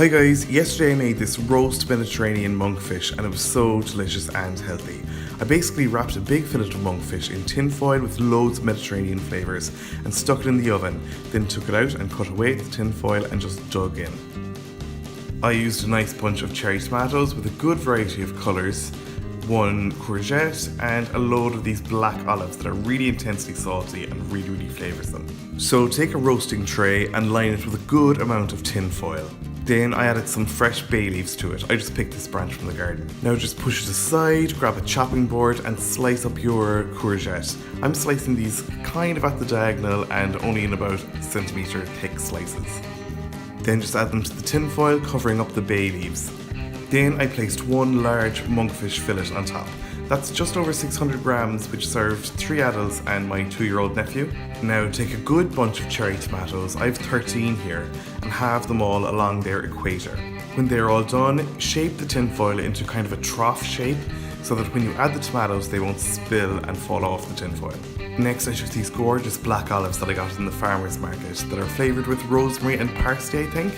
Hi guys, yesterday I made this roast Mediterranean monkfish and it was so delicious and healthy. I basically wrapped a big fillet of monkfish in tin foil with loads of Mediterranean flavours and stuck it in the oven, then took it out and cut away the tin foil and just dug in. I used a nice bunch of cherry tomatoes with a good variety of colours, one courgette and a load of these black olives that are really intensely salty and really flavoursome. So take a roasting tray and line it with a good amount of tin foil. Then I added some fresh bay leaves to it. I just picked this branch from the garden. Now just push it aside, grab a chopping board and slice up your courgette. I'm slicing these kind of at the diagonal and only in about centimetre thick slices. Then just add them to the tin foil, covering up the bay leaves. Then I placed one large monkfish fillet on top. That's just over 600 grams, which served 3 adults and my 2-year-old nephew. Now take a good bunch of cherry tomatoes, I have 13 here, and halve them all along their equator. When they're all done, shape the tin foil into kind of a trough shape so that when you add the tomatoes they won't spill and fall off the tin foil. Next I took these gorgeous black olives that I got in the farmer's market that are flavoured with rosemary and parsley, I think.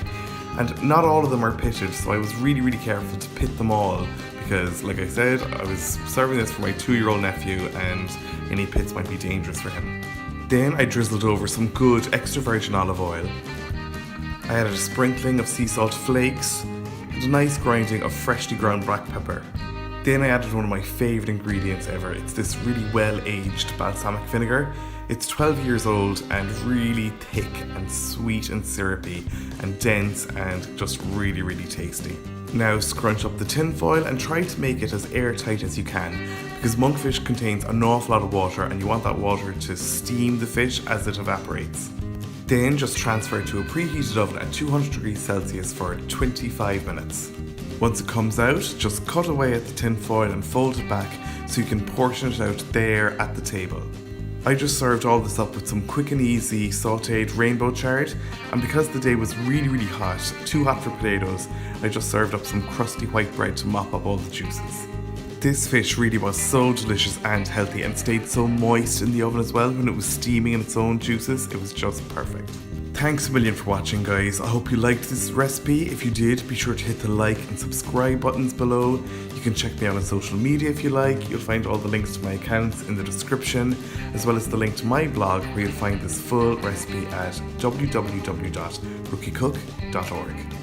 And not all of them are pitted, so I was really careful to pit them all because, like I said, I was serving this for my 2-year-old nephew and any pits might be dangerous for him. Then I drizzled over some good extra virgin olive oil. I added a sprinkling of sea salt flakes and a nice grinding of freshly ground black pepper. Then I added one of my favourite ingredients ever. It's this really well-aged balsamic vinegar. It's 12 years old and really thick and sweet and syrupy and dense and just really tasty. Now scrunch up the tin foil and try to make it as airtight as you can because monkfish contains an awful lot of water and you want that water to steam the fish as it evaporates. Then just transfer it to a preheated oven at 200 degrees Celsius for 25 minutes. Once it comes out, just cut away at the tin foil and fold it back so you can portion it out there at the table. I just served all this up with some quick and easy sautéed rainbow chard, and because the day was really hot, too hot for potatoes, I just served up some crusty white bread to mop up all the juices. This fish really was so delicious and healthy and stayed so moist in the oven as well when it was steaming in its own juices. It was just perfect. Thanks a million for watching guys. I hope you liked this recipe. If you did, be sure to hit the like and subscribe buttons below. You can check me out on social media if you like. You'll find all the links to my accounts in the description, as well as the link to my blog where you'll find this full recipe at www.rookiecook.org.